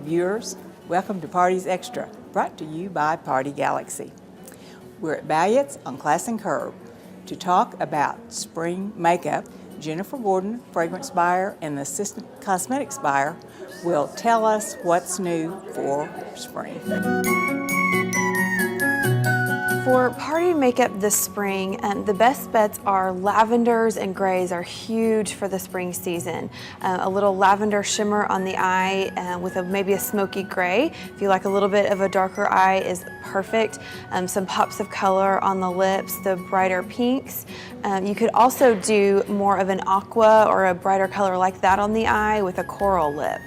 viewers. Welcome to Parties Extra, brought to you by Party Galaxy. We're at Balliets on Class and Curb to talk about spring makeup. Jennifer Gordon, fragrance buyer and assistant cosmetics buyer, will tell us what's new for spring. For party makeup this spring, the best bets are lavenders and grays are huge for the spring season. A little lavender shimmer on the eye with maybe a smoky gray. If you like a little bit of a darker eye is perfect. Some pops of color on the lips, the brighter pinks. You could also do more of an aqua or a brighter color like that on the eye with a coral lip.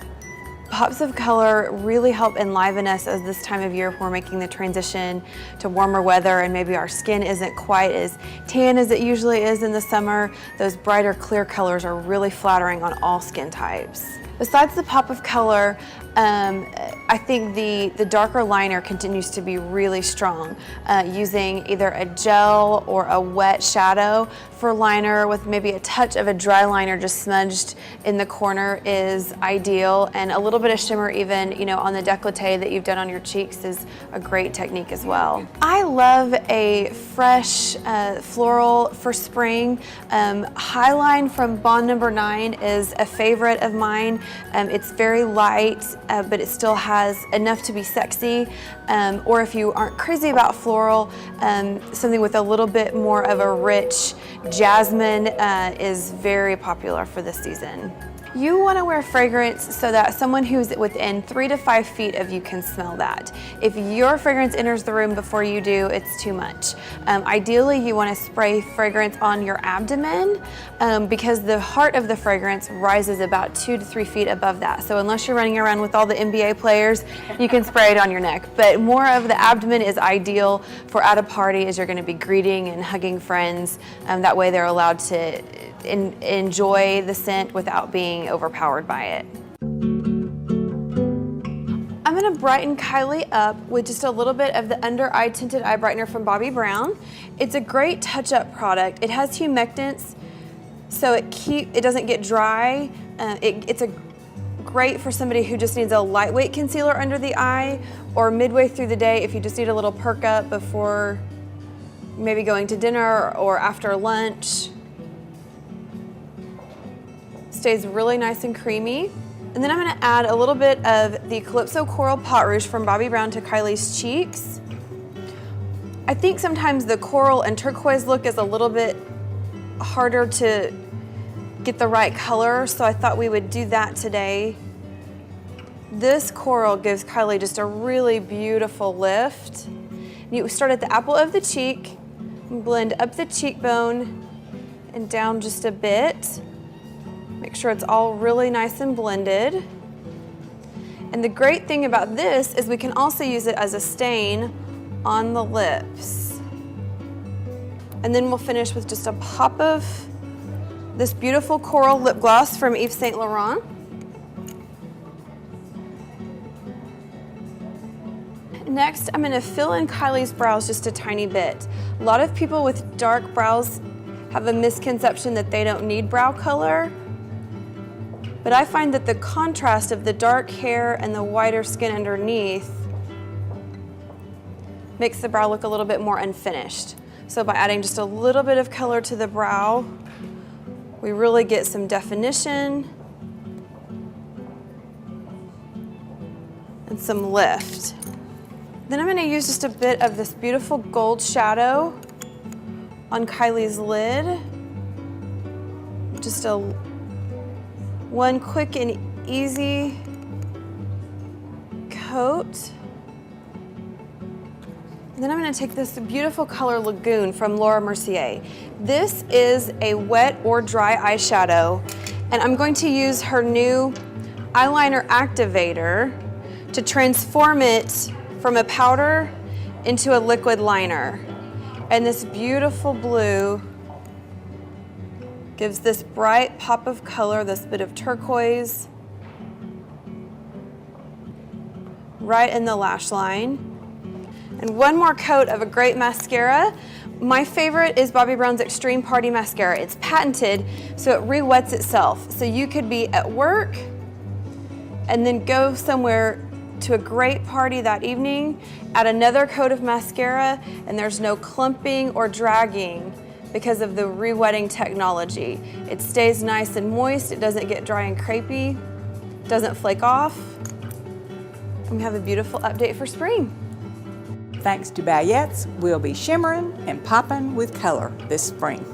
Pops of color really help enliven us as this time of year we're making the transition to warmer weather and maybe our skin isn't quite as tan as it usually is in the summer. Those brighter clear colors are really flattering on all skin types. Besides the pop of color, I think the darker liner continues to be really strong. Using either a gel or a wet shadow for liner with maybe a touch of a dry liner just smudged in the corner is ideal, and a little bit of shimmer even, on the décolleté that you've done on your cheeks is a great technique as well. I love a fresh floral for spring. Highline from Bond No. 9 is a favorite of mine. It's very light, but it still has enough to be sexy. Or if you aren't crazy about floral, something with a little bit more of a rich jasmine is very popular for this season. You want to wear fragrance so that someone who's within 3 to 5 feet of you can smell that. If your fragrance enters the room before you do, it's too much. Ideally, you want to spray fragrance on your abdomen because the heart of the fragrance rises about 2 to 3 feet above that. So unless you're running around with all the NBA players, you can spray it on your neck. But more of the abdomen is ideal for at a party as you're going to be greeting and hugging friends. That way they're allowed to enjoy the scent without being overpowered by it. I'm going to brighten Kylie up with just a little bit of the under eye tinted eye brightener from Bobbi Brown. It's a great touch-up product. It has humectants, so it doesn't get dry. It's great for somebody who just needs a lightweight concealer under the eye, or midway through the day if you just need a little perk up before maybe going to dinner or after lunch. Stays really nice and creamy. And then I'm going to add a little bit of the Calypso Coral Pot Rouge from Bobbi Brown to Kylie's cheeks. I think sometimes the coral and turquoise look is a little bit harder to get the right color, so I thought we would do that today. This coral gives Kylie just a really beautiful lift. You start at the apple of the cheek, blend up the cheekbone and down just a bit. Make sure it's all really nice and blended. And the great thing about this is we can also use it as a stain on the lips. And then we'll finish with just a pop of this beautiful coral lip gloss from Yves Saint Laurent. Next, I'm going to fill in Kylie's brows just a tiny bit. A lot of people with dark brows have a misconception that they don't need brow color. But I find that the contrast of the dark hair and the whiter skin underneath makes the brow look a little bit more unfinished. So by adding just a little bit of color to the brow, we really get some definition and some lift. Then I'm going to use just a bit of this beautiful gold shadow on Kylie's lid. Just one quick and easy coat. And then I'm going to take this beautiful color Lagoon from Laura Mercier. This is a wet or dry eyeshadow, and I'm going to use her new eyeliner activator to transform it from a powder into a liquid liner. And this beautiful blue gives this bright pop of color, this bit of turquoise, right in the lash line. And one more coat of a great mascara. My favorite is Bobbi Brown's Extreme Party Mascara. It's patented, so it re-wets itself. So you could be at work and then go somewhere to a great party that evening, add another coat of mascara, and there's no clumping or dragging because of the re-wetting technology. It stays nice and moist, it doesn't get dry and crepey, doesn't flake off, and we have a beautiful update for spring. Thanks to Balliets, we'll be shimmering and popping with color this spring.